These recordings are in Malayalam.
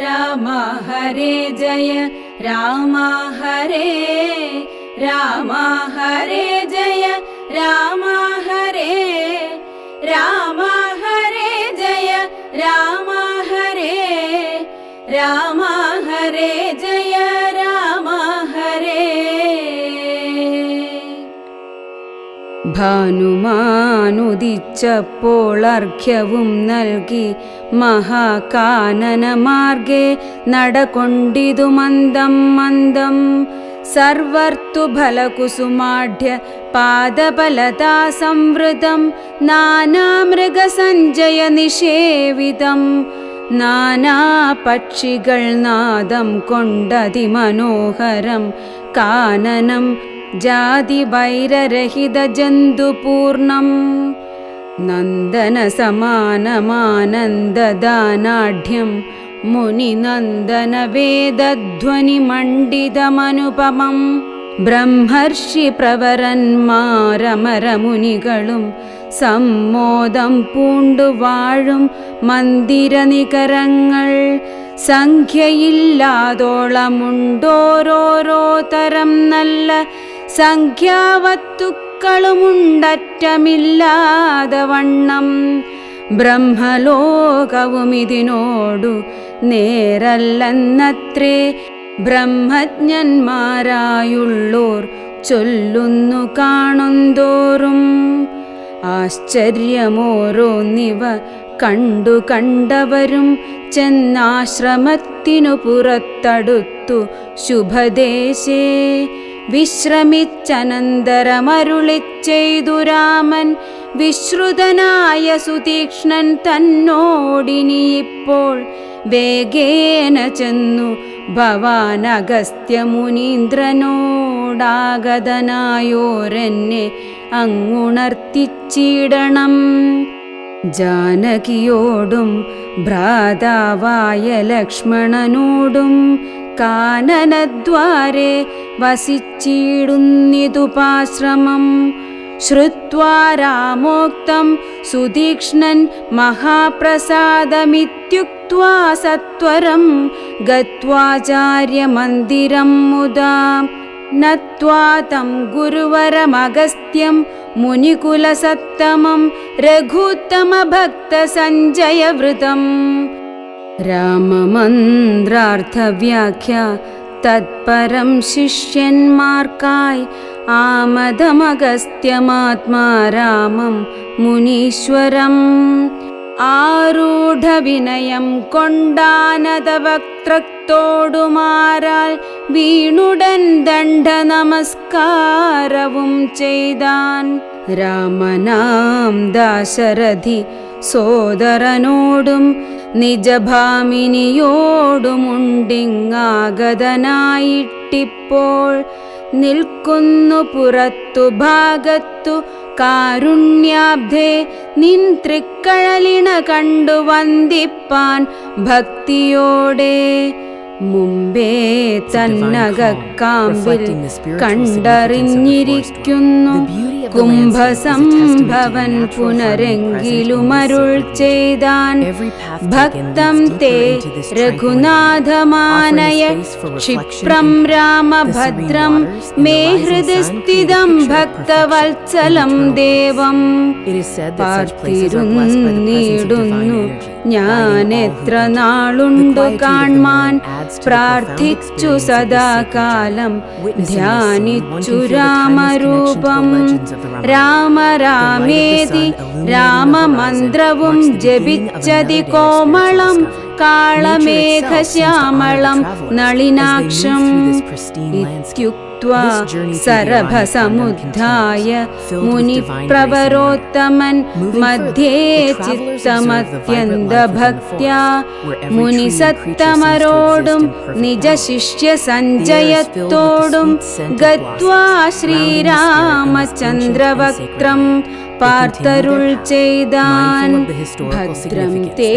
രാമ ഹരേ ജയ രാമ ഹരേ രാമ ഹരേ ജയ രാമ ഹരേ രാമ ഹരേ ജയ രാമ ഹരേ രാമ ഹരേ ജയ രാമ ഹരേ. ഭാനുമാനുദിച്ചപ്പോൾ അർഘ്യവും നൽകി മഹാകാനനമാർഗേ നടകൊണ്ടിതു മന്ദം മന്ദം. സർവർത്തുഫലകുസുമാഢ്യ പാദഫലതാ സംവൃതം നാനാമൃഗസഞ്ജയ നിഷേവിതം. നാനാപക്ഷികൾ നാദം കൊണ്ടതിമനോഹരം കാനനം ജാതിവൈരരഹിത ജന്തുപൂർണം. നന്ദനസമാനമാനന്ദദാനാഢ്യം മുനിനന്ദനവേദധ്വനിമണ്ഡിതമനുപമം. ബ്രഹ്മർഷി പ്രവരന്മാരമരമുനികളും സമ്മോദം പൂണ്ടു വാഴും മന്ദിരനികരങ്ങൾ. സംഖ്യയില്ലാതോളമുണ്ടോരോരോ തരം നല്ല സംഖ്യാവസ്തുക്കളുമുണ്ടറ്റമില്ലാതെ വണ്ണം. ബ്രഹ്മലോകവും ഇതിനോടു നേരല്ലെന്നത്രേ ബ്രഹ്മജ്ഞന്മാരായുള്ളോർ ചൊല്ലുന്നു കാണുന്തോറും. ആശ്ചര്യമോരോന്നിവ കണ്ടു കണ്ടവരും ചെന്നാശ്രമത്തിനു പുറത്തടുത്തു ശുഭദേശേ. വിശ്രമിച്ചനന്തരമരുളിച്ചെയ്തു രാമൻ വിശ്രുതനായ സുതീക്ഷ്ണൻ തന്നോടിനിയിപ്പോൾ വേഗേന ചെന്നു ഭവാനഗസ്ത്യമുനീന്ദ്രനോടാഗതനായോരെന്നെ അങ്ങുണർത്തിച്ചിടണം. ജാനകിയോടും ഭ്രാതാവായ ലക്ഷ്മണനോടും കാനനദ്വാരെ വസിച്ചിടുന്നിതുപാശ്രമം. ശ്രുത്വാ രാമോക്തം സുതീക്ഷ്ണൻ മഹാപ്രസാദമിത്യുക്ത്വാ സത്വരം ഗത്വാചാര്യമന്ദിരം മുദാ. നത്വാ തം ഗുരുവരമഗസ്ത്യം മുനികുലസത്തമം രഘുത്തമഭക്തസഞ്ജയവൃതം. രാമമന്ത്രാർത്ഥവ്യാഖ്യ തത്പരം ശിഷ്യന്മാർക്കായി ആമദമഗസ്ത്യമആത്മാ രാമം മുനീശ്വരം. ആരൂഢവിനയം കൊണ്ടാനതവക്ത്രത്തോടുമാരാൽ വീണുടൻ ദണ്ഡ നമസ്കാരവും ചെയ്താൻ. രാമനാം ദാശരഥി സോദരനോടും നിജഭാമിനിയോടുമുണ്ടിങ്ങാഗതനായിട്ടിപ്പോൾ നിൽക്കുന്നു പുറത്തു ഭാഗത്തു കാരുണ്യാബ്ധേ. നിൻ തൃക്കഴലിണ കണ്ടു വന്ദിപ്പാൻ ഭക്തിയോടെ. മുമ്പേ തന്നകക്കാമ്പിൽ കണ്ടറിഞ്ഞിരിക്കുന്നു കുംഭസംഭവൻ പുനരെങ്കിലുമരുൾ ചെയ്താൻ. ഭക്തം തേ രഘുനാഥമാനയ ക്ഷിപ്രം രാമഭദ്രം മേ ഹൃദി സ്ഥിതം ഭക്തവത്സലം ദേവം. പാർത്തിരുന്നിടുന്നു ഞാനെത്ര നാളുണ്ടു കാൺമാൻ. പ്രാർത്ഥിച്ചു സദാകാലം ധ്യാനിച്ചു രാമരൂപം. രാമ രാമേതി രാമമന്ത്രവും ജപിച്ചതി കോമളം കാളമേഘശ്യാമളം നളിനാക്ഷം. ഇത്യുക്ത്വാ സരഭസമുദ്ധായ മുനിപ്രവരോത്തമൻ മധ്യേ ചിത്തമത്യന്തഭക്ത്യാ. മുനിസത്തമരോടും നിജശിഷ്യ സഞ്ജയത്തോടും ഗത്വാ ശ്രീരാമചന്ദ്രവക്ത്രം പാർത്തരുൾ ചെയ്താൻ. ഭദ്രം തേ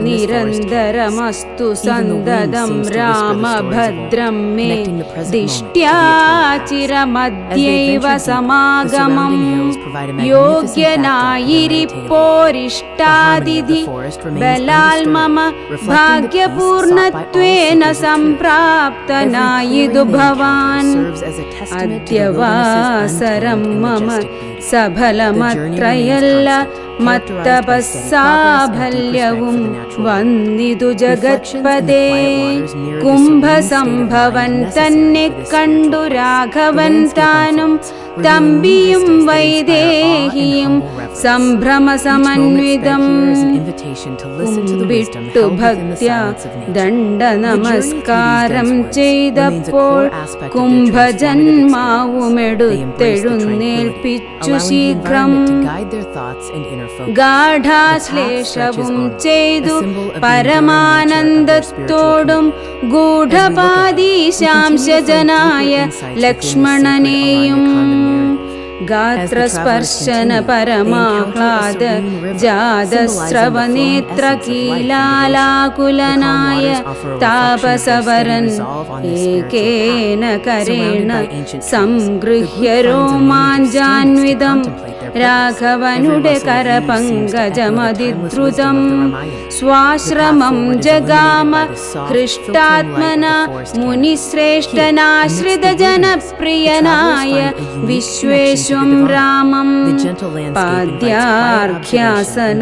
നിരന്തരമസ്തു സന്തതം രാമഭദ്രം മേ ദിഷ്ട്യാ ചിരമധ്യൈവ സമാഗമം. യോഗ്യനായിരിപ്പോരിഷ്ടാതിഥി ബലാൽ മമ ഭാഗ്യപൂർണത്വേന സംപ്രാപ്തനായിതു ഭവാൻ. അദ്യവാസരം മമ സഫലമത്രയല്ല മത്തപസ്സാഫല്യവും വന്നിതു ജഗത്പദേ. കുംഭസംഭവൻ തന്നെ കണ്ടു രാഘവൻ താനും തമ്പിയും വൈദേഹിയും സംഭ്രമസമന്വിതം കുമ്പിട്ടു ഭക്ത്യാ ദണ്ഡ നമസ്കാരം ചെയ്തപ്പോൾ കുംഭജന്മാവുമെടുത്തെഴുന്നേൽപ്പിച്ചു ശീഘ്രം. ഗാഢാശ്ലേഷവും ചെയ്തു പരമാനന്ദത്തോടും ഗൂഢപാദീശാംശജനായ ലക്ഷ്മണനെയും ഗാത്രസ്പർശന പരമാഹ്ലാദ ജാതസ്രവനേത്ര കീലാലാകുലനായ താപസവരൻ ഏകേന കരേണ സംഗൃഹ്യ രോമാഞ്ചാന്വിതം രാഘവനുടെ കരപങ്കജമതിദ്രുതം സ്വാശ്രമം ജഗാമ ഹൃഷ്ടാത്മന മുനിശ്രേഷ്ഠനാശ്രിതജനപ്രിയനായ വിശ്വേശ്വരം രാമം. പാദ്യാർഘ്യാസന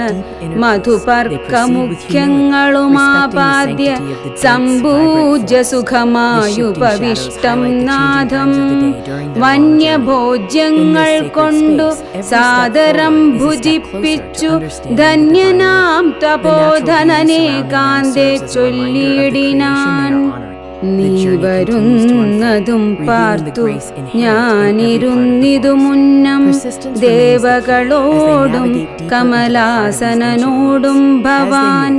മധുപർക്കമുഖ്യങ്ങളുമാപാദ്യ സംപൂജ്യ സുഖമായുപവിഷ്ടം നാഥം. വന്യഭോജ്യങ്ങൾ കൊണ്ടു സാദരം ഭുജിപ്പിച്ചു ധന്യനാം തപോധനനേകാന്തേ ചൊല്ലിയിടിനാൻ. നീ വരുന്നതും പാർത്തു ഞാനിരുന്നിതു മുന്നം ദേവകളോടും കമലാസനനോടും ഭവാൻ.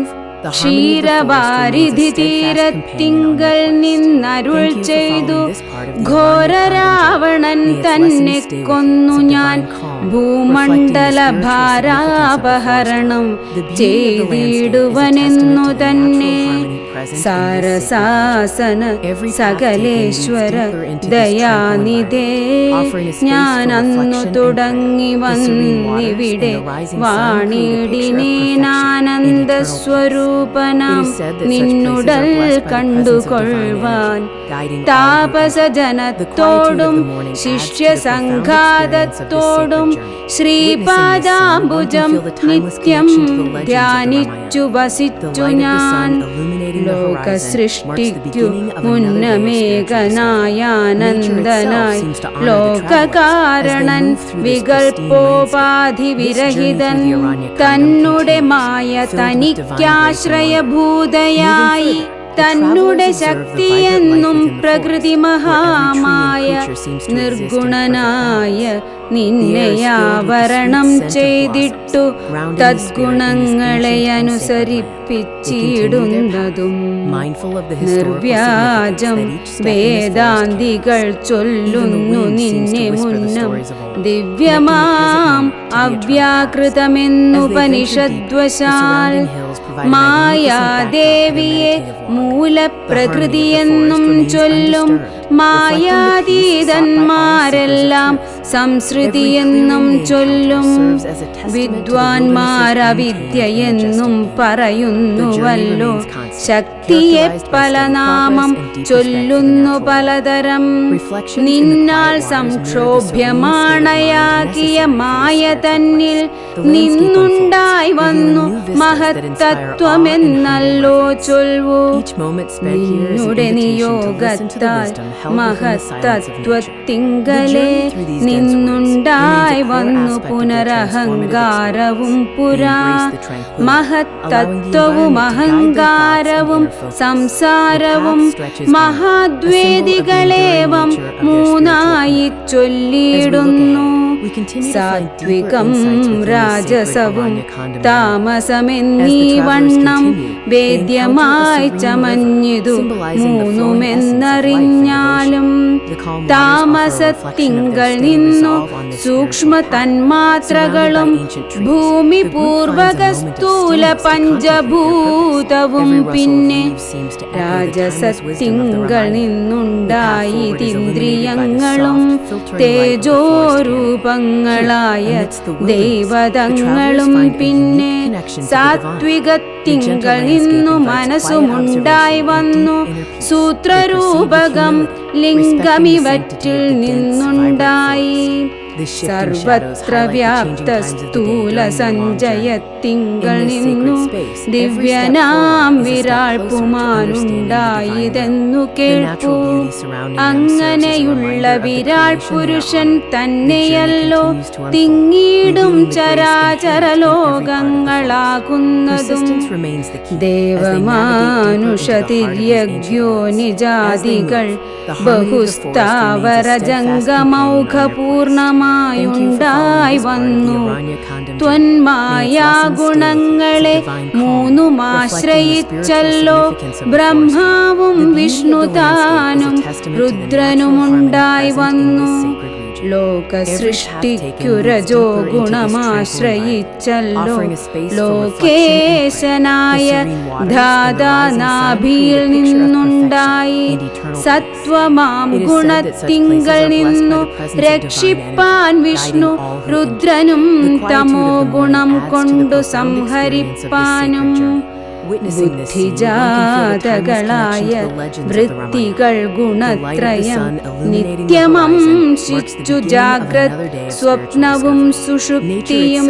ക്ഷീരവാരിധി തീരത്തിങ്കൽ നിന്നരുൾ ചെയ്തു ഘോരരാവണൻ തന്നെ കൊന്നു ഞാൻ ഭൂമണ്ഡല ഭാരാപഹരണം ചെയ്തിടുവനെന്നു തന്നെ. സാരസാസന സകലേശ്വര ദയാനിധേ ഞാൻ അന്നു തുടങ്ങി വന്നിവിടെ വാണിടിനേനാനന്ദസ്വരൂപനാം നിന്നുടൽ കണ്ടുകൊള്ളുവാൻ. താപസജനത്തോടും ശിഷ്യസംഘാതത്തോടും ശ്രീപാദാംബുജം നിത്യം ധ്യാനിച്ചു വസിച്ചു ഞാൻ. ലോകസൃഷ്ടിക്കു മുന്നമേകനായാനന്ദനായി ലോകകാരണൻ വികൽപ്പോപാധിവിരഹിതൻ തന്നുടെ മായ തനിക്കാശ്രയഭൂതയായി തന്നുടെ ശക്തിയെന്നും പ്രകൃതി മഹാമായ നിർഗുണനായ നിന്നെയാവരണം ചെയ്തിട്ടു തദ്ഗുണങ്ങളെ അനുസരിപ്പിച്ചിടുന്നതും നിർവ്യാജം വേദാന്തികൾ ചൊല്ലുന്നു നിന്നെ മുന്നം ദിവ്യമാം അവ്യാകൃതമെന്നുപനിഷദ്വശാൽ. മായാദേവിയെ മൂലപ്രകൃതിയെന്നും ചൊല്ലും മായാതീതന്മാരെല്ലാം സംസൃതിയെന്നും ചൊല്ലും. വിദ്വാൻമാരവിദ്യയെന്നും പറയുന്നുവല്ലോ ശക്തിയെ പല നാമം ചൊല്ലുന്നു പലതരം. നിന്നാൽ സംക്ഷോഭ്യമാണയാകിയ മായ തന്നിൽ നിന്നുണ്ടായി വന്നു മഹത്തത്വമെന്നല്ലോ ചൊൽവൂ. നിന്നുടെ നിയോഗത്താൽ മഹത്തത്വത്തിങ്കലേ നിന്നുണ്ടായി വന്നു പുനരഹങ്കാരവും പുരാ. മഹത്തത്വവും അഹങ്കാരവും സംസാരവും മഹാദ്വേദികളേവം മൂന്നായി ചൊല്ലിയിടുന്നു. സാത്വികം രാജസവും താമസമെന്നീ വണ്ണം വേദ്യമായി ചമഞ്ഞിതു മൂന്നുമെന്നറിഞ്ഞാലും താമസത്തിങ്കൾ നിന്നു സൂക്ഷ്മ തന്മാത്രകളും ഭൂമി പൂർവക സ്ഥൂല പഞ്ചഭൂതവും പിന്നെ രാജസത്തിങ്കൾ നിന്നുണ്ടായിതിന്ദ്രിയങ്ങളും തേജോരൂപങ്ങളായ ദൈവതങ്ങളും പിന്നെ സാത്വികത്തിങ്കൾ നിന്നു മനസ്സുമുണ്ടായി വന്നു സൂത്രരൂപകം ലിംഗമിവറ്റിൽ നിന്നുണ്ടായി സർവത്ര വ്യാപ്ത സ്ഥൂല സഞ്ചയത്തിങ്കൾ നിന്നു ദിവ്യനാം വിരാൾ പുമാനുണ്ടായതെന്നു കേൾപ്പു. അങ്ങനെയുള്ള വിരാൾ പുരുഷൻ തന്നെയല്ലോ തിങ്ങീടും ചരാചര ലോകങ്ങളാകുന്നതും ദേവമാനുഷതിര്യജ്ഞോ നിജാതികൾ ബഹുസ്ഥാവര ജംഗമൗഘപൂർണമായുണ്ടായി വന്നു. ത്വന്മായാഗുണങ്ങളെ മൂന്നുമാശ്രയിച്ചല്ലോ ബ്രഹ്മാവും വിഷ്ണുതാനും രുദ്രനുമുണ്ടായി വന്നു. ലോകസൃഷ്ടിക്കുരജോ ഗുണമാശ്രയിച്ചല്ലോ ലോകേശനായ ധാതാനാഭിയിൽ നിന്നുണ്ടായി. സത്വമാം ഗുണത്തിങ്കൾ നിന്നു രക്ഷിപ്പാൻ വിഷ്ണു രുദ്രനും തമോ ഗുണം കൊണ്ടു സംഹരിപ്പാനും. ബുദ്ധിജാതകളായ വൃത്തികൾ ഗുണത്രയം നിത്യമംശിച്ചു ജാഗ്രത് സ്വപ്നവും സുഷുപ്തിയും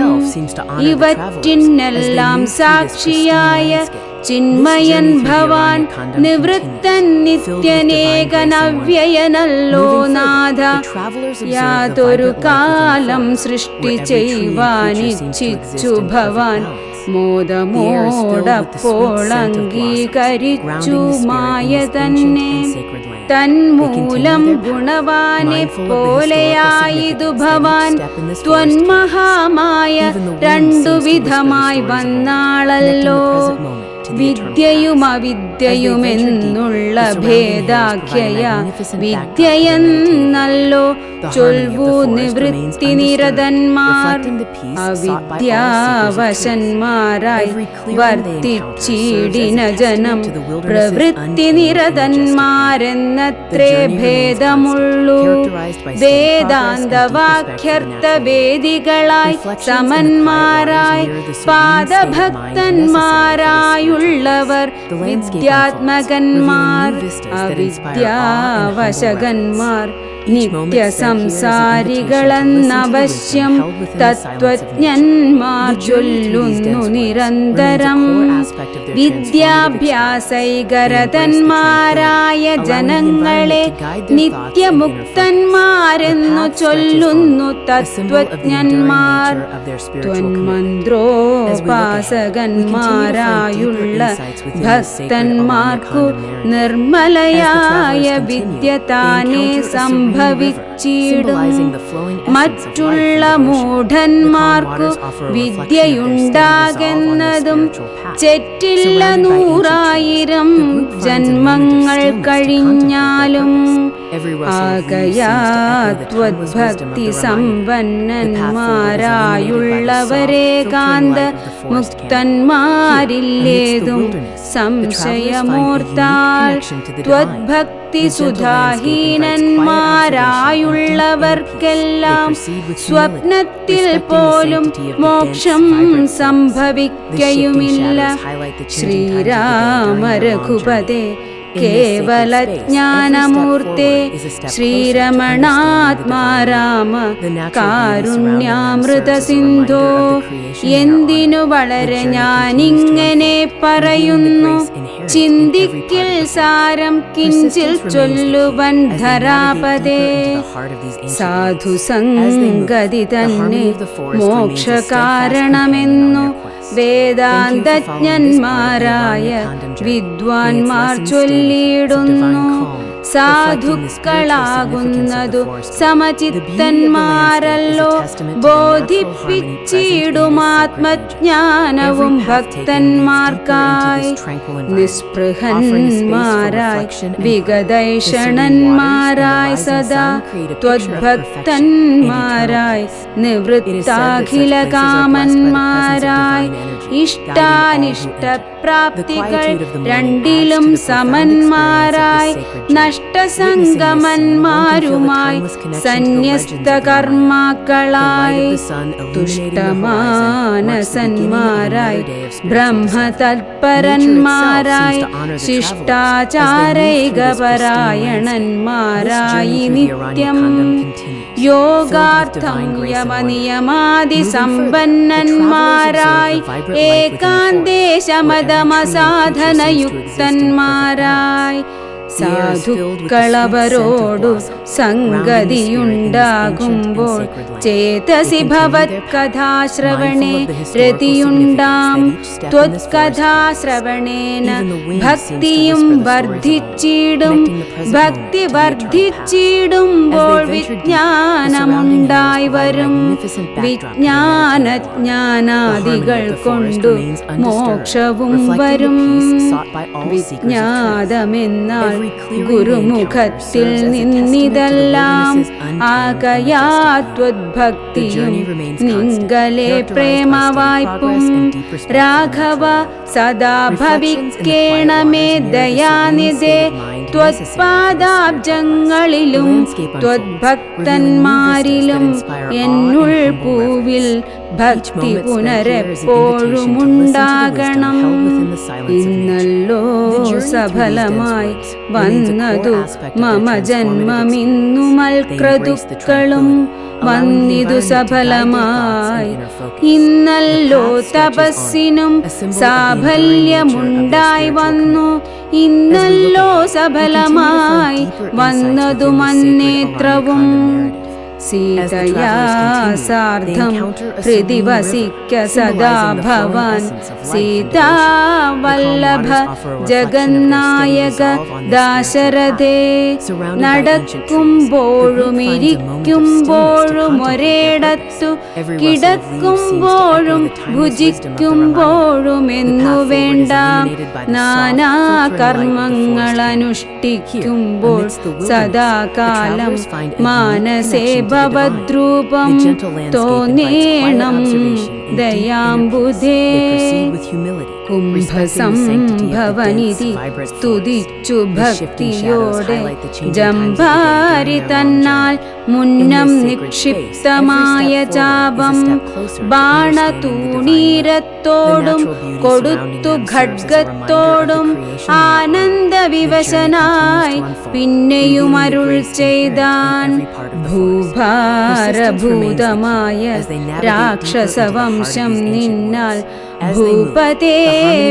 ഇവറ്റിനെല്ലാം സാക്ഷിയായ ചിന്മയൻ ഭവാൻ നിവൃത്തൻ നിത്യനേകനവ്യയനല്ലോ നാഥ. യാതൊരു കാലം സൃഷ്ടി ചെയ്യുവാനിച്ഛിച്ചു ഭവാൻ മോദമോടപ്പോൾ അംഗീകരിച്ചു മായ തന്നെ. തന്മൂലം ഗുണവാനെ പോലെയായിതു ഭവാൻ ത്വന്മഹാമായ രണ്ടു വിധമായി വന്നാളല്ലോ. വിദ്യയും അവിദ്യയുമെന്നുള്ള ഭേദാഖ്യയ വിദ്യയെന്നല്ലോ ചൊൽവു നിവൃത്തി നിരതന്മാർ. അവിദ്യാവശന്മാരായി വർത്തിച്ചിടിന ജനം പ്രവൃത്തി നിരതന്മാരെന്നത്രേ ഭേദമുള്ളൂ. വേദാന്തവാക്യർത്ഥ വേദികളായി സമന്മാരായി പാദഭക്തന്മാരായുള്ളവർ വിദ്യാത്മകന്മാർ. അവിദ്യാവശകന്മാർ നിത്യസംസാരികളെന്നവശ്യം തത്വജ്ഞന്മാർ ചൊല്ലുന്നു നിരന്തരം. വിദ്യാഭ്യാസൈകരതന്മാരായ ജനങ്ങളെ നിത്യമുക്തന്മാരെന്നു ചൊല്ലുന്നു തത്വജ്ഞന്മാർ. ത്വന്മന്ത്രോപാസകന്മാരായുള്ള ഭക്തന്മാർക്കു നിർമ്മലയായ വിദ്യ താനേ സംഭവിച്ചിടും. മറ്റുള്ള മൂഢന്മാർക്കു വിദ്യയുണ്ടാകുന്നതും ചെറ്റില്ല 100,000 ജന്മങ്ങൾ കഴിഞ്ഞാലും. ആകയാത്വദ്ഭക്തി സമ്പന്നന്മാരായുള്ളവരേകാന്ത മുക്തന്മാരില്ലേതും സംശയമോർത്താൽ. ത്വദ്ഭക്തി സുധാഹീനന്മാരായുള്ളവർക്കെല്ലാം സ്വപ്നത്തിൽ പോലും മോക്ഷം സംഭവിക്കയുമില്ല. ശ്രീരാമ രഘുപതേ കേവലജ്ഞാനമൂർത്തേ ശ്രീരമണാത്മാ രാമ കാരുണ്യാമൃത സിന്ധോ. എന്തിനു വളരെ ഞാനിങ്ങനെ പറയുന്നു, ചിന്തിക്കിൽ സാരം കിഞ്ചിൽ ചൊല്ലുവൻ ധരാപതേ. സാധുസംഗതി തന്നെ മോക്ഷകാരണമെന്നു വേദാന്തജ്ഞന്മാരായ വിദ്വാൻമാർ ചൊല്ലിയിടുന്നു. സാധുക്കളാകുന്നതു സമചിത്തന്മാരല്ലോ. ബോധിപ്പിച്ചിടുമാത്മജ്ഞാനവും ഭക്തന്മാർക്കായി. നിസ്പൃഹന്മാരായി വിഗതൈഷണന്മാരായി സദാ ത്വദ്ഭക്തന്മാരായി നിവൃത്താഖില കാമന്മാരായി ഇഷ്ടാനിഷ്ടപ്രാപ്തികൾ രണ്ടിലും സമന്മാരായി നഷ്ടസംഗമന്മാരുമായി സന്യസ്ത കർമാക്കളായി തുഷ്ടമാനസന്മാരായി ബ്രഹ്മതത്പരന്മാരായി ശിഷ്ടാചാരൈകപരായണന്മാരായി നിത്യം യോഗാർത്ഥം യമനിയമാദി സമ്പന്നന്മാരായി ഏകാന്തേ ശമതമസാധനയുക്തന്മാരായി സാധുക്കളവരോടു സംഗതിയുണ്ടാകുമ്പോൾ ചേതസി ഭവത്കഥാശ്രവണേ രതിയുണ്ടാം. ത്വത്കഥാശ്രവണേന ഭക്തിയും വർദ്ധിച്ചിടും. ഭക്തി വർദ്ധിച്ചിടുമ്പോൾ വിജ്ഞാനമുണ്ടായി വരും. വിജ്ഞാനജ്ഞാനാദികൾ കൊണ്ടു മോക്ഷവും വരും. വിജ്ഞാതമെന്നാൽ ഗുരുമുഖത്തിൽ നിന്നിതെല്ലാം ആകയാത്വദ്ഭക്തിയും നിങ്കലെ പ്രേമവായ്പും. രാഘവ സദാ ഭവിക്കേണമേ ദയാനിധേ ത്വത്പാദാബ്ജങ്ങളിലും ത്വദ്ഭക്തന്മാരിലും എന്നുൾ പൂവിൽ ഭക്തി പുനരെപ്പോഴുമുണ്ടാകണം. ഇന്നല്ലോ സഫലമായി വന്നതു മമ ജന്മമിന്നു മൽക്രതുക്കളും വന്നിതു സഫലമായി. ഇന്നല്ലോ തപസ്സിനും സാഫല്യമുണ്ടായി വന്നു. ഇന്നല്ലോ സഫലമായി വന്നതു മന്നേത്രവും. സീതയാ സാർദ്ധം ഹൃദി വസിക്ക സദാ ഭവാൻ. സീതാവല്ലഭ ജഗന്നായക ദാശരഥേ. നടക്കുമ്പോഴും ഇരിക്കുമ്പോഴും ഒരേടത്തു കിടക്കുമ്പോഴും ഭുജിക്കുമ്പോഴും എന്നു വേണ്ട നാനാ കർമ്മങ്ങൾ അനുഷ്ഠിക്കുമ്പോൾ സദാകാലം മാനസേ ഭവദ്രൂപം തോന്നേണം ദയാംബുധേ. കുംഭസംഭവനിധി സ്തുതിച്ചു ഭക്തിയോടെ ജംഭാരി തന്നാൽ മുന്നം നിക്ഷിപ്തമായ ചാപം ബാണതൂണീരത്തോടും കൊടുത്തു ഖഡ്ഗത്തോടും ആനന്ദവിവശനായി പിന്നെയും അരുൾ ചെയ്താൻ. ഭൂഭാരഭൂതമായ രാക്ഷസവംശം നിന്നാൽ ഭൂപതേ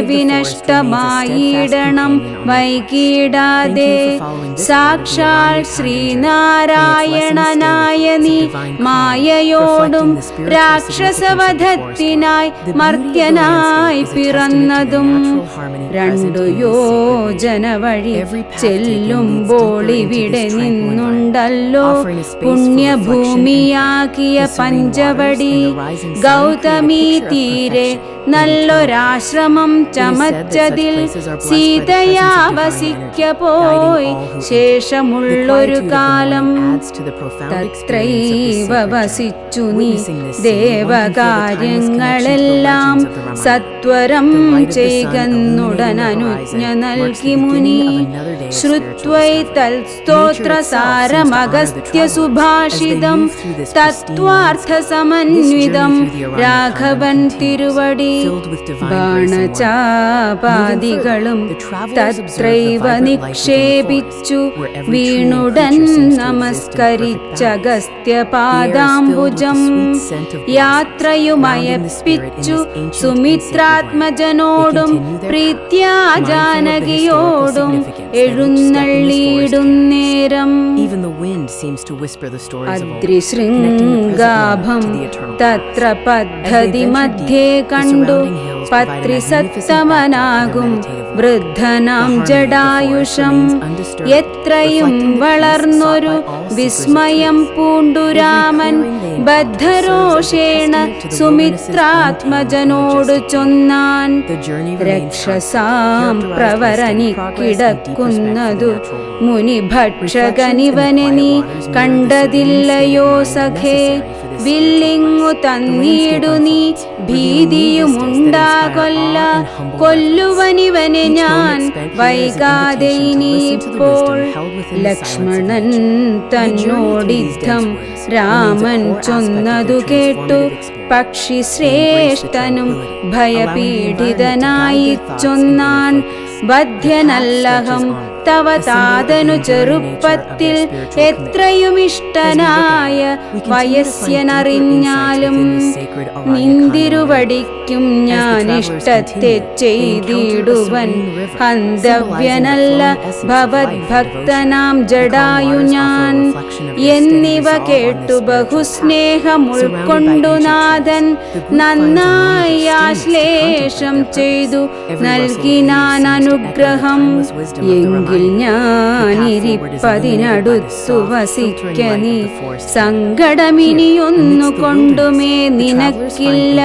വിനഷ്ടമായിടണം വൈകിടാതെ. സാക്ഷാൽ ശ്രീനാരായണനായ നീ മായയോടും രാക്ഷസവധത്തിനായി മർത്യനായി പിറന്നതും. 2 യോജന വഴി ചെല്ലുമ്പോൾ ഇവിടെ നിന്നുണ്ടല്ലോ പുണ്യഭൂമിയാക്കിയ പഞ്ചവടി. ഗൗതമീ തീരെ നല്ലൊരാശ്രമം ചമച്ചതിൽ സീതയാ വസിക്ക പോയി ശേഷമുള്ളൊരു കാലം. തത്രൈവ വസിച്ചു നീ ദേവകാര്യങ്ങളെല്ലാം സത്വരം ചെയ്കന്നുടനനുജ്ഞ നൽകി മുനി. ശ്രുത്വൈ തൽസ്തോത്രസാരമഗസ്ത്യ സുഭാഷിതം തത്വാർത്ഥസമന്വിതം രാഘവൻ തിരുവടി. ബാണചാപാദികളും തത്രൈവ നിക്ഷേപിച്ചു വീണുടൻ നമസ്കരിച്ചഗസ്ത്യപാദാംബുജം. യാത്രയുമയപ്പിച്ചു സുമിത്രാത്മജനോടും പ്രീത്യാ ജാനകിയോടും എഴുന്നള്ളിയിടുന്നേരം. അദ്രിശൃംഗാഭം തത്ര പദ്ധതി മധ്യേ കണ്ടു പത്രിസത്തമനാകും വൃദ്ധനാം ജടായുഷം എത്രയും വളർന്നൊരു വിസ്മയം പൂണ്ടു രാമൻ ബദ്ധരോഷേണ സുമിത്രാത്മജനോടു ചൊന്നാൻ, രക്ഷസാം പ്രവരനി കിടക്കുന്നതു മുനിഭക്ഷകനിവനെ നീ കണ്ടതില്ലയോ സഖേ? വില്ലിങ്ങു തന്നിടു നീ ഭീതിയുമുണ്ടാകൊല്ല, കൊല്ലുവനിവനെ ഞാൻ വൈകാതെ ഇനിയിപ്പോൾ. ലക്ഷ്മണൻ തന്നോടിത്തം രാമൻ ചൊന്നതു കേട്ടു പക്ഷിശ്രേഷ്ഠനും ഭയപീഡിതനായി ചൊന്നാൻ, വധ്യനല്ലഹം തവ താതനു ചെറുപ്പത്തിൽ എത്രയും ഇഷ്ടനായ വയസ്യനറിഞ്ഞാലും നിന്തിരുവടിക്കും ഞാൻ ഇഷ്ടത്തെ ചെയ്തിടുവൻ, ഹന്തവ്യനല്ല ഭവദ്ഭക്തനാം ജടായു ഞാൻ. എന്നിവ കേട്ടു ബഹുസ്നേഹം ഉൾക്കൊണ്ടു നാഥൻ നന്നായി ആശ്ലേഷം ചെയ്തു നൽകിനാൻ അനുഗ്രഹം. എങ്കിൽ ഞാനിരിപ്പതിനടുത്തു വസിക്ക നീ, സങ്കടമിനിയൊന്നു കൊണ്ടുമേ നിനക്കില്ല.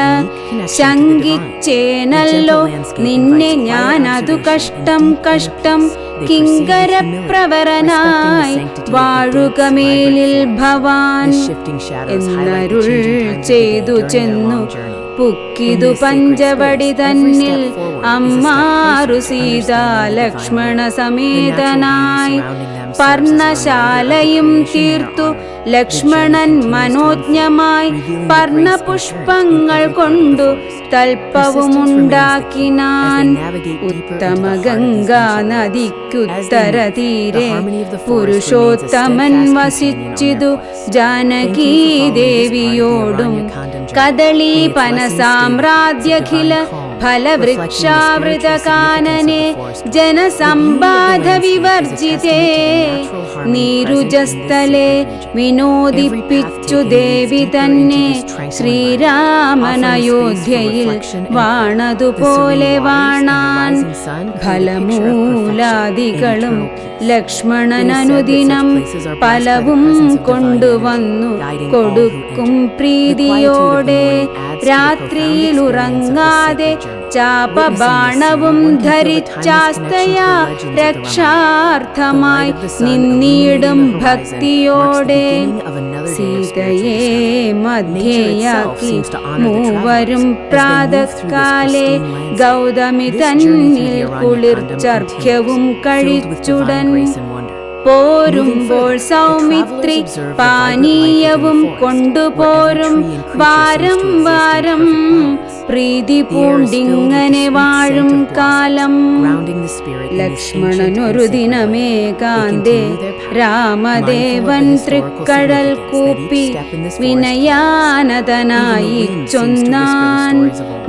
ശങ്കിച്ചേനല്ലോ നിന്നെ ഞാനതു കഷ്ടം കഷ്ടം, കിങ്കരപ്രവരനായി വാഴുകമേലിൽ ഭവാൻ എന്നരുൾ ചെയ്തു ചെന്നു പുക്കിതു പഞ്ചവടി തന്നിൽ അമ്മാറു സീതാ ലക്ഷ്മണ സമേതനായി. പർണശാലയും തീർത്തു ലക്ഷ്മണൻ മനോജ്ഞമായി, പർണപുഷ്പങ്ങൾ കൊണ്ടു തൽപ്പവുമുണ്ടാക്കിനാൻ. ഉത്തമ ഗംഗാ നദിക്കുത്തര തീരെ പുരുഷോത്തമൻ വസിച്ചിതു ജാനകീ ദേവിയോടും. കദളീ പനസാമ്രാജ്യഖില ഫലവൃക്ഷാവൃതകാനനെ ജനസമ്പാദ വിവർജിതേ, നീരുജസ്ഥലെ വിനോദിപ്പിച്ചു ദേവി തന്നെ. ശ്രീരാമനയോധ്യയിൽ വാണതുപോലെ വാണാൻ, ഫലമൂലാദികളും ലക്ഷ്മണനനുദിനം പലവും കൊണ്ടുവന്നു കൊടുക്കും പ്രീതിയോടെ. രാത്രിയിലുറങ്ങാതെ ചാപബാണവും ധരിച്ചാസ്തയാ രക്ഷാർത്ഥമായി നിന്നിടും ഭക്തിയോടെ. സീതയെ മധ്യയാക്കി മൂവരും പ്രാതകാലെ ഗൗതമി തന്നിൽ കുളിർച്ചർഘ്യവും കഴിച്ചുടൻ പോരുമ്പോൾ സൗമിത്രി പാനീയവും കൊണ്ടുപോരും. വാരം വാരം പ്രീതി പൂണ്ടിങ്ങനെ വാഴും കാലം. ലക്ഷ്മണനൊരു ദിനമേകാന്തേ രാമദേവൻ തൃക്കടൽ കൂപ്പി വിനയാനതനായി ചൊന്നാൻ,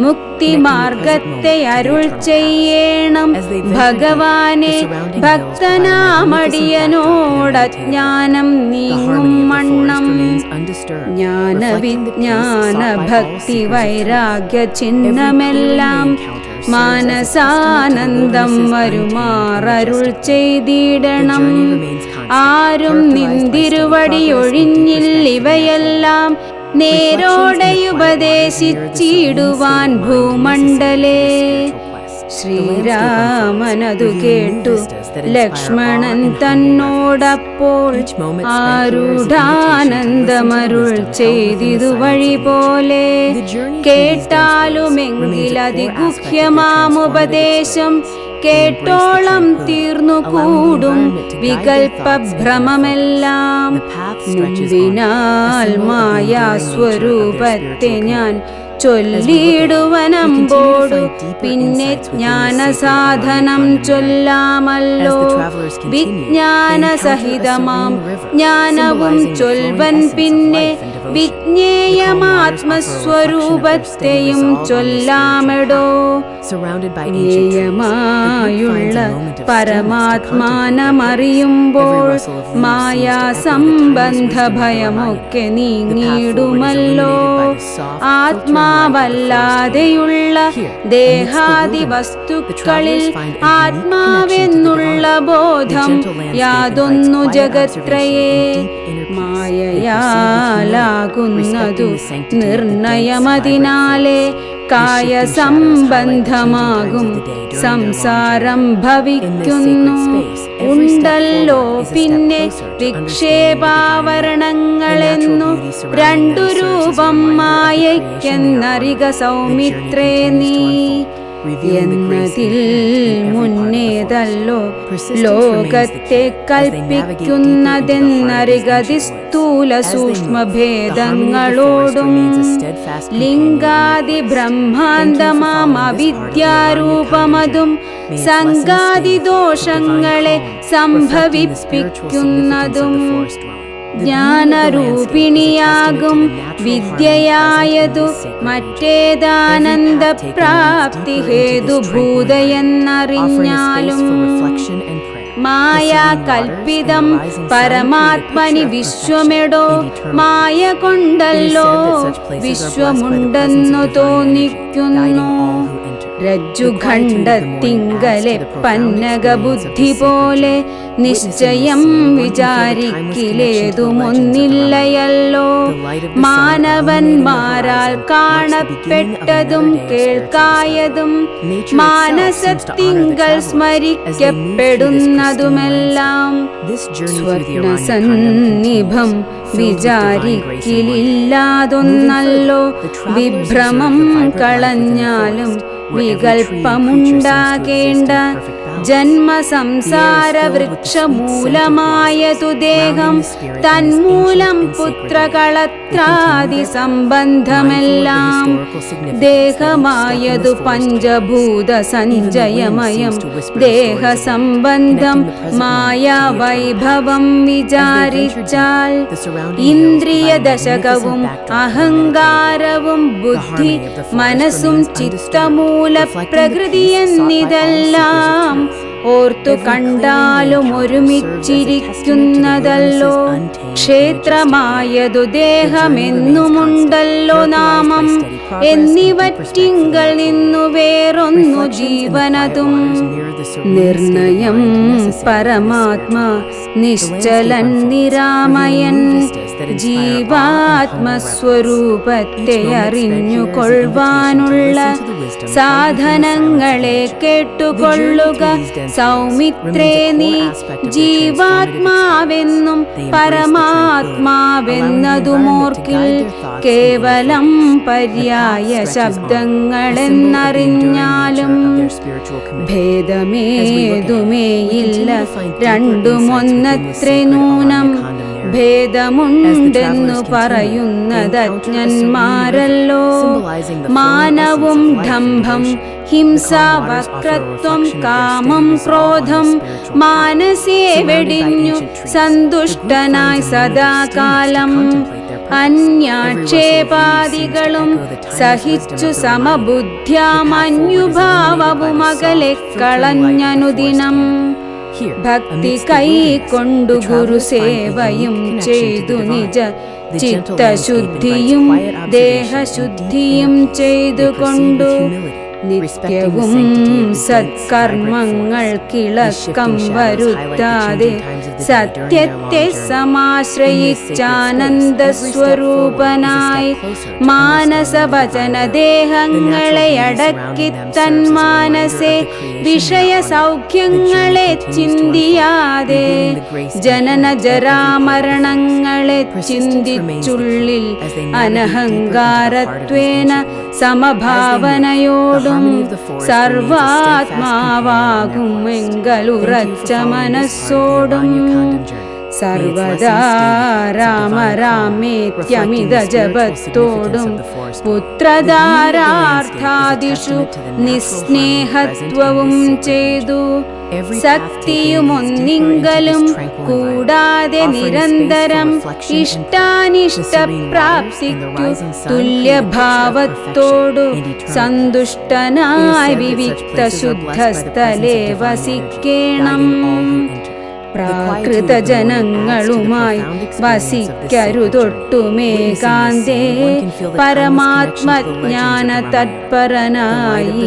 മുക്തിമാർഗത്തെ അരുൾ ചെയ്യണം ഭഗവാനെ. ഭക്തനാമടിയനോടജ്ഞാനം നീങ്ങും വണ്ണം, ജ്ഞാനവിജ്ഞാന ഭക്തി വൈരാഗ്യ ചിഹ്നമെല്ലാം മാനസാനന്ദം വരുമാറരുൾ ചെയ്തിടണം. ആരും നിന്തിരുവടിയൊഴിഞ്ഞില്ലിവയെല്ലാം നേരോടെയുപദേശിച്ചിടുവാൻ ഭൂമണ്ഡലേ. ശ്രീരാമനതു കേട്ടു ലക്ഷ്മണൻ തന്നോടപ്പോൾ ആരൂഢാനന്ദമരുൾ ചെയ്തിതു വഴി പോലെ. കേട്ടാലുമെങ്കിലതിഗുഹ്യമാമുപദേശം കേട്ടോളം തീർന്നു കൂടും വികൽപ്പഭ്രമമെല്ലാം. മുൻപിനാൽ മായാസ്വരൂപത്തെ ഞാൻ ചൊല്ലിടുവനമ്പോടു പിന്നെ ജ്ഞാനസാധനം ചൊല്ലാമല്ലോ. വിജ്ഞാനസഹിതമാം ജ്ഞാനവും ചൊൽവൻ പിന്നെ വിജ്ഞേയമാത്മസ്വരൂപത്തെയും ചൊല്ലാമെടോ. ജ്ഞേയമായുള്ള പരമാത്മാനമറിയുമ്പോൾ മായാസംബന്ധ ഭയമൊക്കെ നീങ്ങിടുമല്ലോ. ആത്മാവല്ലാതെയുള്ള ദേഹാദി വസ്തുക്കളിൽ ആത്മാവെന്നുള്ള ബോധം യാതൊന്നു ജഗത്രയേ മായയാലാകുന്നതു നിർണയമതിനാലേ കായസംബന്ധമാകും സംസാരം ഭവിക്കുന്നു. ഉണ്ടല്ലോ പിന്നെ വിക്ഷേപാവരണങ്ങളെന്നു രണ്ടു രൂപം മായയ്ക്കെന്നറിക സൗമിത്രേ നീ. എന്നതിൽ മുന്നേതല്ലോ ലോകത്തെ കൽപ്പിക്കുന്നതെന്നറികതി സ്ഥൂല സൂക്ഷ്മഭേദങ്ങളോടും ലിംഗാദി ബ്രഹ്മാന്തമാം അവിദ്യാരൂപമതും സംഗാദി ദോഷങ്ങളെ സംഭവിപ്പിക്കുന്നതും ജ്ഞാനരൂപിണിയാകും വിദ്യയായതു മറ്റേതാനന്ദപ്രാപ്തി ഹേതുഭൂതയെന്നറിഞ്ഞാലും മായാകൽപ്പിതം പരമാത്മനി വിശ്വമെടോ. മായ കൊണ്ടല്ലോ വിശ്വമുണ്ടെന്നു തോന്നിക്കുന്നു. രജ്ജുഖണ്ഡത്തിങ്കലെ പന്നകബുദ്ധി പോലെ നിശ്ചയം വിചാരിക്കിലേതുമൊന്നില്ലയല്ലോ. മാനവന്മാരാൽ കാണപ്പെട്ടതും കേൾക്കായതും മാനസത്തിങ്കൽ സ്മരിക്കപ്പെടുന്നതുമെല്ലാം സ്വപ്നസന്നിഭം വിചാരിക്കിലില്ലാതൊന്നല്ലോ. വിഭ്രമം കളഞ്ഞാലും വികൽപ്പമുണ്ടാകേണ്ട ജന്മസംസാര വൃക്ഷമൂലമായതു ദേഹം തന്മൂലം പുത്രകളത്രാദി സംബന്ധമെല്ലാം ദേഹമായതു പഞ്ചഭൂത സഞ്ജയമയം ദേഹസംബന്ധം മായാവൈഭവം വിചാരിച്ചാൽ ഇന്ദ്രിയ ദശകവും അഹങ്കാരവും ബുദ്ധി മനസ്സും ചിത്തമൂല പ്രകൃതി എന്നിതെല്ലാം ഓർത്തു കണ്ടാലും ഒരുമിച്ചിരിക്കുന്നതല്ലോ. ക്ഷേത്രമായതു ദേഹമെന്നുമുണ്ടല്ലോ നാമം എന്നിവറ്റിങ്കൽ നിന്നു വേറൊന്നു ജീവനതും നിർണയം പരമാത്മാ നിശ്ചലൻ നിരാമയൻ ജീവാത്മസ്വരൂപത്തെ അറിഞ്ഞുകൊള്ളുവാനുള്ള സാധനങ്ങളെ കേട്ടുകൊള്ളുക സൗമിത്രേ നീ. ജീവാത്മാവെന്നും പരമാത്മാവെന്നതുമോർക്കിൽ കേവലം പര്യായ ശബ്ദങ്ങളെന്നറിഞ്ഞാലും ഭേദമേതുമേയില്ല രണ്ടുമൊന്നത്രേ നൂനം. ഭേദമുണ്ടെന്നു പറയുന്നതജ്ഞന്മാരല്ലോ. മാനവും ഡംഭം ഹിംസ വക്രത്വം കാമം ക്രോധം മാനസേ വെടിഞ്ഞു സന്തുഷ്ടനായി സദാകാലം അന്യാക്ഷേപാദികളും സഹിച്ചു സമബുദ്ധ്യാമന്യുഭാവവുമകലെ കളഞ്ഞനുദിനം ഭക്തി കൈക്കൊണ്ടു ഗുരുസേവയും ചെയ്തു നിജ ചിത്തശുദ്ധിയും ദേഹശുദ്ധിയും ചെയ്തുകൊണ്ടു നിത്യവും സത്കർമ്മങ്ങൾക്കിളക്കം വരുത്താതെ സത്യത്തെ സമാശ്രയിച്ചാനന്ദസ്വരൂപനായി മാനസവചനദേഹങ്ങളെ അടക്കി തന്മാനസെ വിഷയ സൗഖ്യങ്ങളെ ചിന്തിയാതെ ജനന ജരാമരണങ്ങളെ ചിന്തിച്ചുള്ളിൽ അനഹങ്കാരത്വേന സമഭാവനയോടും സർവാത്മാവാകുമെങ്കലുറച്ച മനസ്സോടും സർവദാ രാമ രാമേത്യമിത ജപത്തോടും പുത്രധാരാർത്ഥാദിഷു നിസ്നേഹത്വവും ചെയ്തു ശക്തിയുമൊന്നിങ്കലും കൂടാതെ നിരന്തരം ഇഷ്ടാനിഷ്ടപ്രാപ്തിക്കു തുല്യഭാവത്തോടു സന്തുഷ്ടനായി വിവിക്ത ശുദ്ധസ്ഥലേ വസിക്കേണം. പ്രാകൃതജനങ്ങളുമായി വസിക്കരുതൊട്ടുമേകാന്തേ പരമാത്മജ്ഞാന തത്പരനായി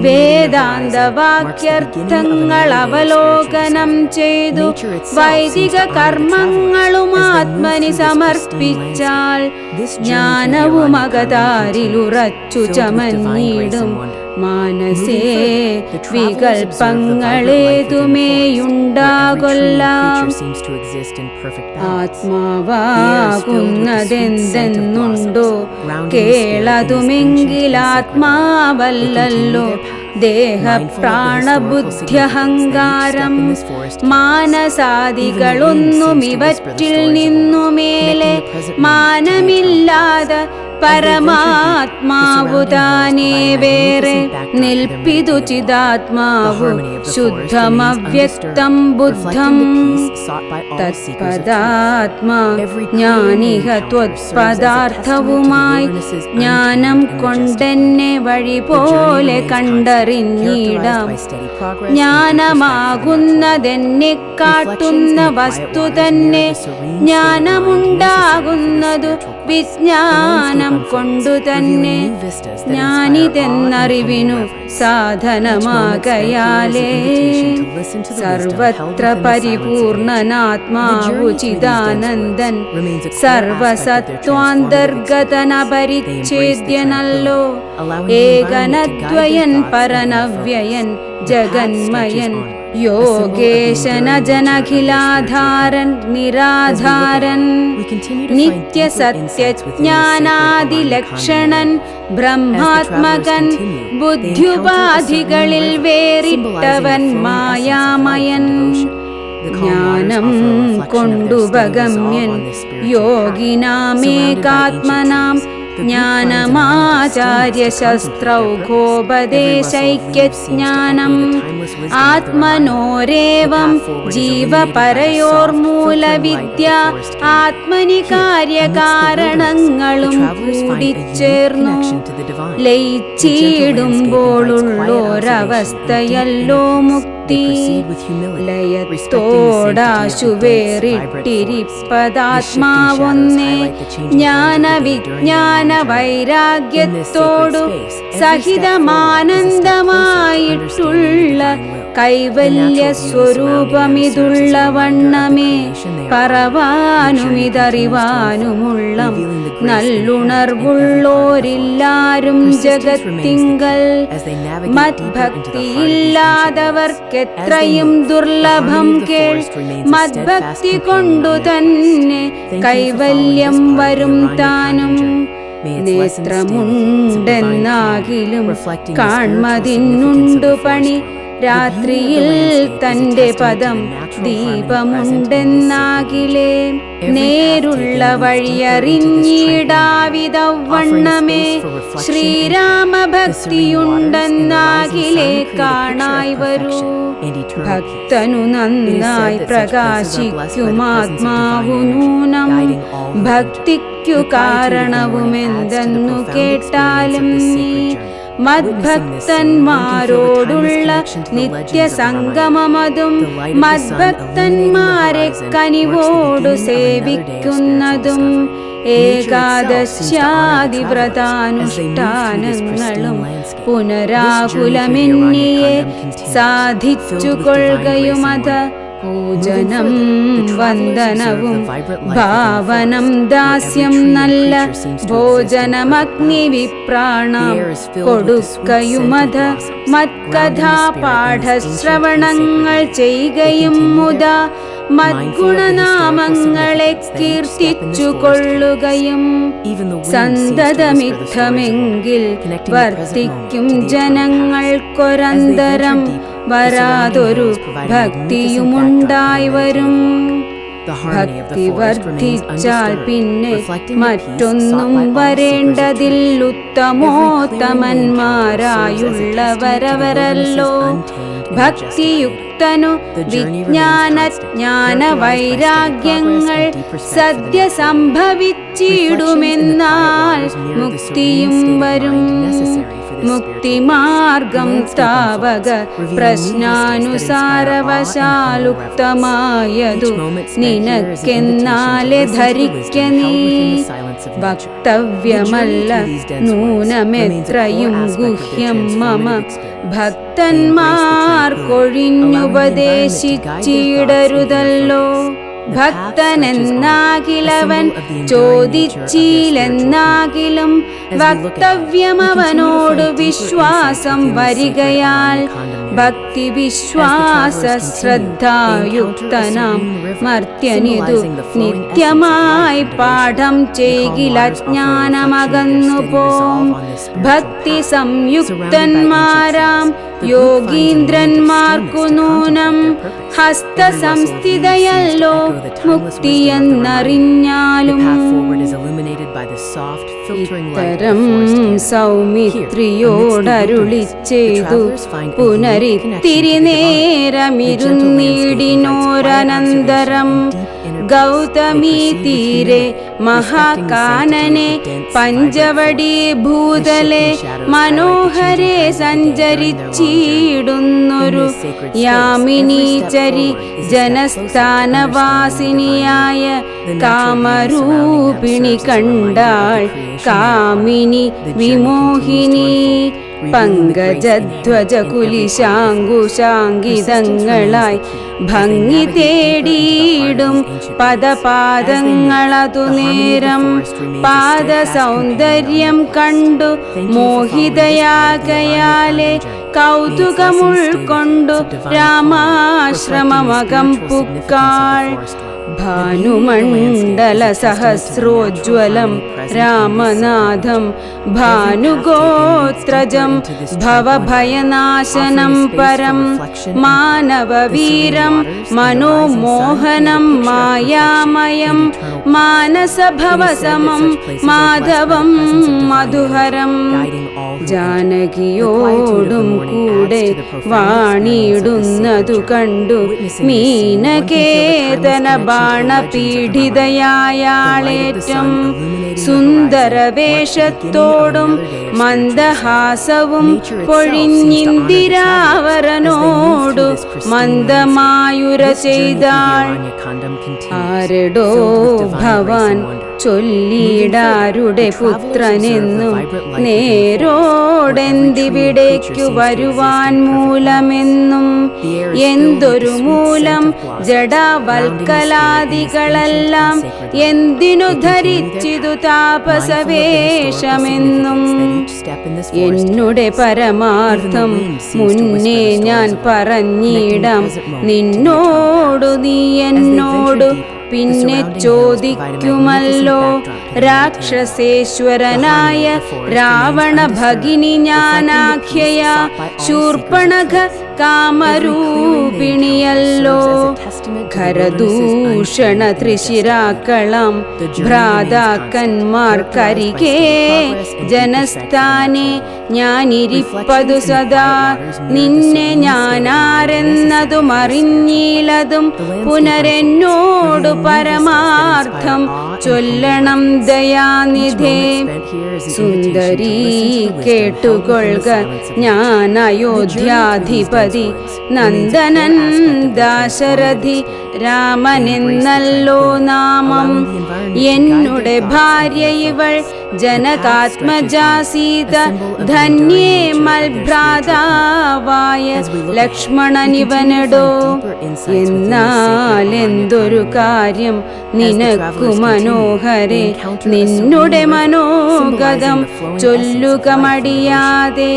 വേദാന്തവാക്യർത്ഥങ്ങൾ അവലോകനം ചെയ്തു വൈദിക കർമ്മങ്ങളും ആത്മനി സമർപ്പിച്ചാൽ ജ്ഞാനവും അകതാരിലുറച്ചു ചമഞ്ഞിടും. മാനസേ വികൽപ്പങ്ങളേതുമേയുണ്ടാകൊല്ല. ആത്മാവാകുന്നതെന്തെന്നുണ്ടോ കേളതുമെങ്കിലാത്മാവല്ലല്ലോ ദേഹപ്രാണബുദ്ധ്യഹങ്കാരം മാനസാദികളൊന്നുമിവറ്റിൽ നിന്നുമേലെ മാനമില്ലാതെ പരമാത്മാവു താനേ വേറെ നിൽപ്പിതു ചിദാത്മാവു ശുദ്ധമവ്യക്തം ബുദ്ധം. തത്പദാത്മാ ജ്ഞാനിഹ ത്വത്പദാർത്ഥവുമായി ജ്ഞാനം കൊണ്ടെന്നെ വഴി പോലെ കണ്ടറിഞ്ഞിടാം. ജ്ഞാനമാകുന്നതെന്നെ കാട്ടുന്ന വസ്തു തന്നെ ജ്ഞാനമുണ്ടാകുന്നതു വിജ്ഞാനം കൊണ്ടുതന്നെ. ജ്ഞാനിതെന്നറിവിനു സാധനമാകയാലേ സർവത്ര പരിപൂർണനാത്മാവു ചിദാനന്ദൻ സർവസത്വാന്തർഗതനപരിച്ഛേദ്യനല്ലോ. ഏകനദ്വയൻ പരനവ്യയൻ ജഗന്മയൻ യോഗേശന ജനഖിലാധാരൻ നിരാധാരൻ നിത്യസത്യജ്ഞാനാദിലക്ഷണൻ ബ്രഹ്മാത്മകൻ ബുദ്ധ്യുപാധികളിൽ വേറിട്ടവൻ മായാമയൻ. ജ്ഞാനം കൊണ്ടുപഗമ്യൻ യോഗിനാമേകാത്മനാം ജ്ഞാനമാചാര്യശസ്ത്രൗഘോപദേശൈക്യജ്ഞാനം ആത്മനോരേവം ജീവപരയോർമൂലവിദ്യ ആത്മനി കാര്യകാരണങ്ങളും കൂടിച്ചേർന്നു ലയിച്ചിടുമ്പോഴുള്ളൊരവസ്ഥയല്ലോ മുക്തി. ലയത്തോടാശു വേറിട്ടിരിപ്പതാത്മാവൊന്നേ ജ്ഞാനവിജ്ഞാന വൈരാഗ്യത്തോടു സഹിതമാനന്ദമായിട്ടുള്ള കൈവല്യ സ്വരൂപമിതുള്ള വണ്ണമേ പറവാനുമിതറിവാനുമുള്ള നല്ലുണർവുള്ളോരില്ലാരും ജഗത്തിങ്കൽ. മദ്ഭക്തിയില്ലാതവർക്കെത്രയും ദുർലഭം കേൾ. മദ്ഭക്തി കൊണ്ടു തന്നെ കൈവല്യം വരും താനും. നേത്രമുണ്ടെന്നാകിലും കാൺമതിന്നുണ്ടു പണി. രാത്രിയിൽ തന്റെ പദം ദീപമുണ്ടെന്നാകിലേ നേരുള്ള വഴിയറിഞ്ഞിടാവിധവണ്ണമേ ശ്രീരാമഭക്തിയുണ്ടെന്നാകിലേ കാണായി വരൂ. ഭക്തനു നന്നായി പ്രകാശിക്കുമാത്മാവു നൂനം. ഭക്തിക്കു കാരണവുമെന്തെന്നു കേട്ടാലും നീ മദ്ഭക്തന്മാരോടുള്ള നിത്യസംഗമമതും മദ്ഭക്തന്മാരെ കനിവോടു സേവിക്കുന്നതും ഏകാദശ്യാദിവ്രതാനുഷ്ഠാനങ്ങളും പുനരാകുലമെന്നിയെ സാധിച്ചു കൊള്ളുകയുമത. പൂജനം വന്ദനവും ഭാവനം ദാസ്യം നല്ല ഭോജനമഗ്നി വിപ്രാണം കൊടുക്കയുമത. മത്കഥാ പാഠശ്രവണങ്ങൾ ചെയ്യുകയും മുതാ മദ്ഗുണനാമങ്ങളെ കീർത്തിച്ചു കൊള്ളുകയും. സന്തതമിത്തമെങ്കിൽ വർത്തിക്കും ജനങ്ങൾക്കൊരന്തരം വരാതൊരു ഭക്തിയുമുണ്ടായി വരും. ഭക്തി വർദ്ധിച്ചാൽ പിന്നെ മറ്റൊന്നും വരേണ്ടതിൽ ഉത്തമോത്തമന്മാരായുള്ളവരവരല്ലോ. ഭക്തിയുക്തനു വിജ്ഞാന വൈരാഗ്യങ്ങൾ സദ്യ സംഭവിച്ചിടുമെന്നാൽ മുക്തിയും വരും. മുക്തിമാർഗം താവക പ്രശ്നാനുസാരവശാലുക്തമായതു നിനക്കെന്നാലെ ധരിക്ക നീ. വക്തവ്യമല്ല നൂനമെത്രയും ഗുഹ്യം മമ ഭക്തന്മാർക്കൊഴിഞ്ഞുപദേശിച്ചിടരുതല്ലോ. ഭക്തനെന്നാകിലവൻ ചോദിച്ചില്ലെന്നാകിലും വക്തവ്യമവനോട് വിശ്വാസം വരികയാൽ ഭക്തി വിശ്വാസ ശ്രദ്ധായുക്തനാം മർത്യനിതു നിത്യമായി പാഠം ചെയ്കിൽ അജ്ഞാനമകന്നു പോം. ഭക്തി സംയുക്തന്മാരാം യോഗീന്ദ്രന്മാർക്കു നൂനം ഹസ്തസംസ്ഥിതയല്ലോ മുക്തിയെന്നറിഞ്ഞാലും. ഇത്തരം സൗമിത്രിയോടരുളി ചെയ്തു പുനരിത്തിരി നേരമിരുന്നിടിനോരനന്തരം ഗൗതമീ തീരെ മഹാകാനനെ പഞ്ചവടി ഭൂതലെ മനോഹരെ സഞ്ചരിച്ചിടുന്നൊരു യാമിനീചരി ജനസ്ഥാനവാസിനിയായ കാമരൂപിണി കണ്ടാൾ കാമിനി വിമോഹിനി. പങ്കജധ്വജ കുലിശാങ്കുശാങ്കിതങ്ങളായി ഭംഗി തേടിയിടും പദപാദങ്ങളതു നേരം പാദസൗന്ദര്യം കണ്ടു മോഹിതയാകയാലെ കൗതുകമുൾക്കൊണ്ടു രാമാശ്രമമകം പുക്കാൾ. ഭാനുമണ്ഡല സഹസ്രോജ്വലം രാമനാഥം ഭാനുഗോത്രജം ഭവഭയനാശനം പരം മാനവവീരം മനോമോഹനം മായാമയം മാനസഭവസമം മാധവം മധുഹരം. ജാനകിയോടും കൂടെ വാണിയിടുന്നതു കണ്ടു മീനകേതന ബാണപീഡിതയായാളേറ്റം സുന്ദരവേഷത്തോടും മന്ദഹാസവും പൊഴിഞ്ഞിന്ദിരാവരനോടു മന്ദമായുര ചെയ്താൾ. ആരടോ ഭവാൻ ചൊല്ലിടാരുടെ പുത്രനെന്നും നേരോടെന്തിവിടേക്കു വരുവാൻ മൂലമെന്നും എന്തൊരു മൂലം ജഡവൽക്കലാദികളെല്ലാം എന്തിനു ധരിച്ചിതു താപസവേഷമെന്നും എന്നുടെ പരമാർത്ഥം മുന്നേ ഞാൻ പറഞ്ഞിടാം നിന്നോടു നീ എന്നോടു പിന്നെ ചോദിക്കുമല്ലോ. രാക്ഷസേശ്വരനായ രാവണ ഭഗിനി ഞാനാഖ്യയ ശൂർപ്പണഖ കാമരൂപിണിയല്ലോ. ഖരദൂഷണ ത്രിശിരാക്കളം ഭ്രാതാക്കന്മാർക്കരികെ ജനസ്ഥാനെ ഞാനിരിപ്പതു സദാ. നിന്നെ ഞാനാരെന്നതും അറിഞ്ഞീലതും പുനരെന്നോടു പരമാർത്ഥം ചൊല്ലണം ദയാനിധേ. സുന്ദരീ കേട്ടുകൊള്ളുക ഞാൻ അയോധ്യാധിപതി നന്ദനൻ ദാശരഥി രാമനെന്നല്ലോ നാമം. എന്നുടെ ഭാര്യ ഇവൾ ജനകാത്മജാ സീത ധന്യേ മൽഭ്രാതാവായ ലക്ഷ്മണനിവനടോ. എന്നാൽ എന്തൊരു കാര്യം നിനക്കു മനോഹരെ നിന്നുടെ മനോഗതം ചൊല്ലുക മടിയാതെ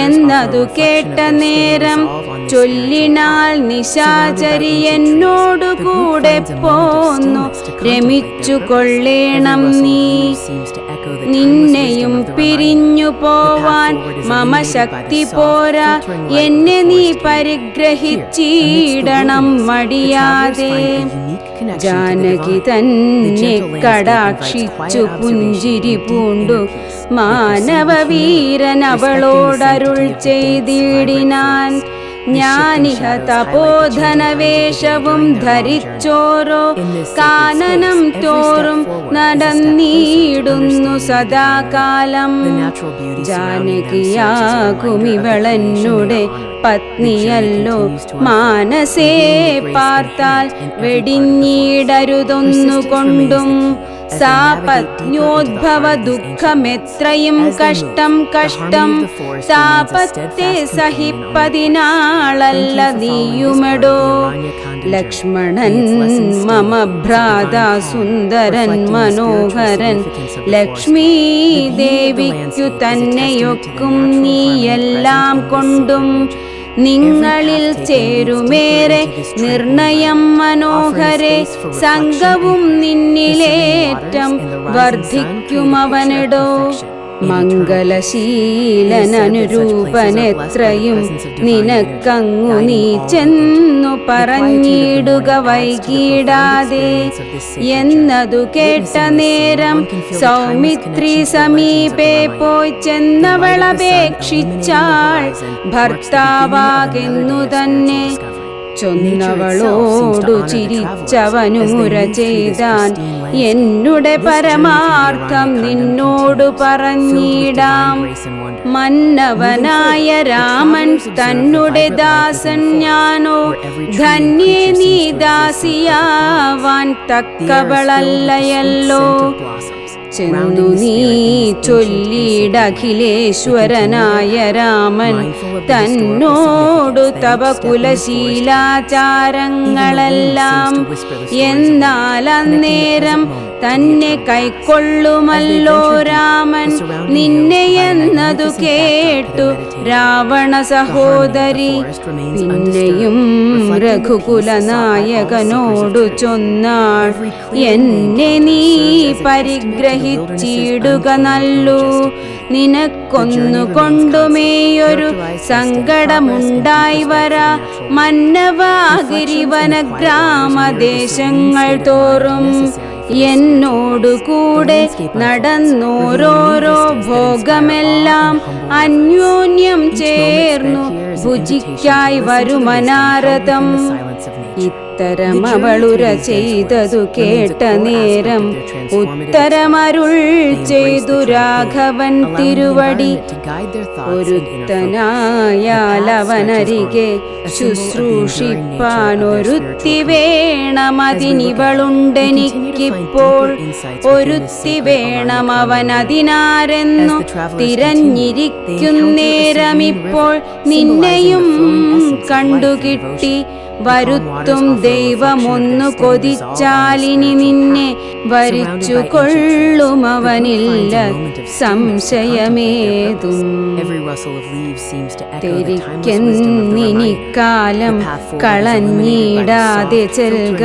എന്നതു കേട്ട നേരം ചൊല്ലിനാൾ നിശാചരി എന്നോടു കൂടെ പോന്നു രമിച്ചു കൊള്ളേണം നീ. നിന്നെയും പിരിഞ്ഞു പോവാൻ മമ ശക്തി പോരാ, എന്നെ നീ പരിഗ്രഹിച്ചിടണം മടിയാതെ. ജാനകി തന്നെ കടാക്ഷിച്ചു പുഞ്ചിരി പൂണ്ടു മാനവവീരൻ അവളോടരുൾ ചെയ്തിടിനാൻ. ഞാനിഹ തപോധനവേഷവും ധരിച്ചോരോ കാനനം തോറും നടന്നിടുന്നു സദാകാലം. ജാനകിയാകുമിവളെന്നുടെ പത്നിയല്ലോ, മാനസേ പാർത്താൽ വെടിഞ്ഞിടരുതൊന്നുകൊണ്ടും. സാ പത്ന്യോദ്ഭവ ദുഃഖമെത്രയും കഷ്ടം കഷ്ടം, താപത്തെ സഹിപ്പതിനാളല്ല നീയുമെടോ. ലക്ഷ്മണൻ മമ ഭ്രാതാ സുന്ദരൻ മനോഹരൻ, ലക്ഷ്മീ ദേവിക്കു തന്നെയൊക്കും നീയെല്ലാം കൊണ്ടും. നിങ്ങളിൽ ചേരുമേറെ നിർണയം മനോഹരെ, സംഘവും നിന്നിലേറ്റം വർദ്ധിക്കുമവനെടോ. മംഗലശീലനനുരൂപനെത്രയും നിനക്കങ്ങു നീ ചെന്നു പറഞ്ഞിടുക വൈകിടാതെ. എന്നതു കേട്ട നേരം സൗമിത്രി സമീപേ പോയി ചെന്നവളപേക്ഷിച്ചാൾ ഭർത്താവാകെന്നു തന്നെ. ചൊന്നവളോടു ചിരിച്ചവനുമുര ചെയ്താൻ, എന്നുടെ പരമാർത്ഥം നിന്നോടു പറഞ്ഞിടാം. മന്നവനായ രാമൻ തന്നുടെ ദാസൻ ഞാനോ, ധന്യേ നീ ദാസിയാവാൻ തക്കവളല്ലയല്ലോ. ചെന്നു നീ ചൊല്ലിടഖിലേശ്വരനായ രാമൻ തന്നോടു തവ കുലശീലാചാരങ്ങളെല്ലാം. എന്നാൽ അന്നേരം തന്നെ കൈക്കൊള്ളുമല്ലോ രാമൻ നിന്നെ എന്നതു കേട്ടു രാവണ സഹോദരി. പിന്നെയും രഘുകുലനായകനോടു ചൊന്നാൾ, എന്നെ നീ പരിഗ്രഹിച്ചിടുക നല്ലു. നിനക്കൊന്നു കൊണ്ടുമേയൊരു സങ്കടമുണ്ടായി വരാ. മന്നവാഗിരിവന ഗ്രാമദേശങ്ങൾ തോറും എന്നോടുകൂടെ നടന്നോരോരോ ഭോഗമെല്ലാം അന്യോന്യം ചേർന്നു ഭുജിക്കായി വരുമനാരദം. ഉത്തരമവളുര ചെയ്തതു കേട്ട നേരം ഉത്തരമരുൾ ചെയ്തു രാഘവൻ തിരുവടി. ഒരുത്തനായാലവനരികെ ശുശ്രൂഷിപ്പാനൊരുത്തി വേണമതിനിവളുണ്ടെനിക്കിപ്പോൾ. ഒരുത്തി വേണമവനതിനാരെന്നു തിരഞ്ഞിരിക്കുന്നേരമിപ്പോൾ നിന്നെയും കണ്ടുകിട്ടി. വരുത്തും ദൈവമൊന്നു കൊതിച്ചാലിനി നിന്നെ വരിച്ചു കൊള്ളുമവനില്ല സംശയമേതും. തെരിക്കെന്നിനിക്കാലം കളഞ്ഞിടാതെ ചെൽക,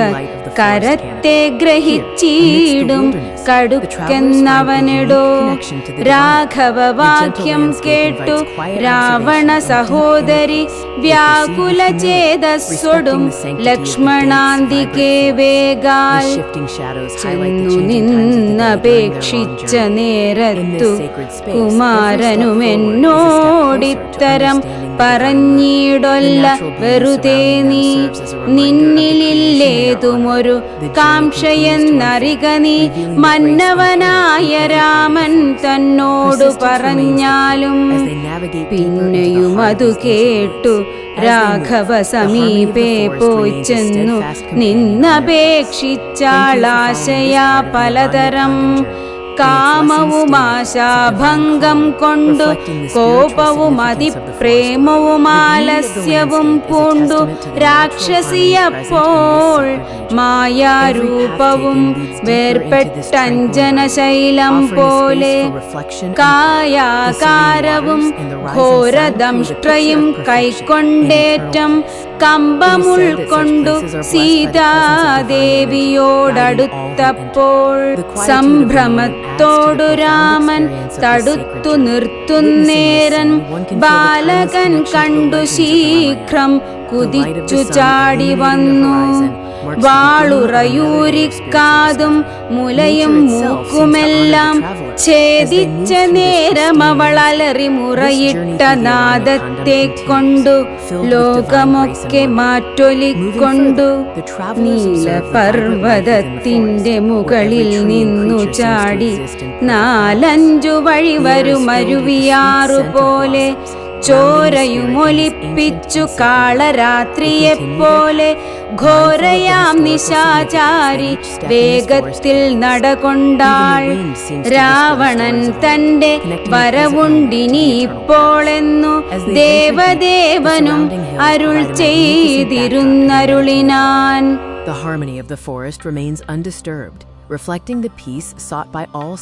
കരത്തെ ഗ്രഹിച്ചിടും കടുക്കെന്നവനെടോ. രാഘവവാക്യം കേട്ടു രാവണ സഹോദരി വ്യാകുല ചേതസ്സൊടും ലക്ഷ്മണാന്തികേ വേഗാൽ. ചെന്നു നിന്നപേക്ഷിച്ച നേരത്തു കുമാരനുമെന്നോടിത്തരം പറഞ്ഞിടൊല്ല വെറുതെ നീ. നിന്നിലില്ലേതുമൊരു കാംക്ഷയെന്നറിക നീ. മന്നവനായ രാമൻ തന്നോടു പറഞ്ഞാലും. പിന്നെയും അതു കേട്ടു രാഘവ സമീപേ പോയി ചെന്നു നിന്നപേക്ഷിച്ചാളാശയാ പലതരം. കാമവും ആശാഭംഗം കൊണ്ടു കോപവും അതിപ്രേമവും ആലസ്യവും പൂണ്ടു രാക്ഷസിയപ്പോൾ മായാരൂപവും വേർപെട്ടഞ്ജനശൈലം പോലെ. കായാകാരവും ഘോരദംഷ്ട്രയും കൈക്കൊണ്ടേറ്റം കമ്പമുൾക്കൊണ്ടു സീതാദേവിയോടടുത്ത അടുത്തപ്പോൾ സംഭ്രമത്തോടു രാമൻ തടുത്തു നിർത്തുന്നേരൻ ബാലകൻ കണ്ടു ശീഘ്രം കുതിച്ചു ചാടി വന്നു. വാളുറയൂരിക്കാതും മുലയും മൂക്കുമെല്ലാം ഛേദിച്ച നേരമവൾ അലറി മുറയിട്ട നാദത്തെ കൊണ്ടു ലോകമൊക്കെ മാറ്റൊലിക്കൊണ്ടു നീലപർവതത്തിന്റെ മുകളിൽ നിന്നു ചാടി 4-5 വഴി വരുമരുവിയാറുപോലെ ചോരയുമൊലിപ്പിച്ചു കാളരാത്രിയെപ്പോലെ ഘോരയാം നിശാചാരി വേഗത്തിൽ നടകൊണ്ടാൾ. രാവണൻ തന്റെ വരവുണ്ടിനി ഇപ്പോളെന്നു ദേവദേവനും അരുൾ ചെയ്തിരുന്നരുളിനാൻ. The harmony of the forest remains undisturbed, reflecting the peace sought by all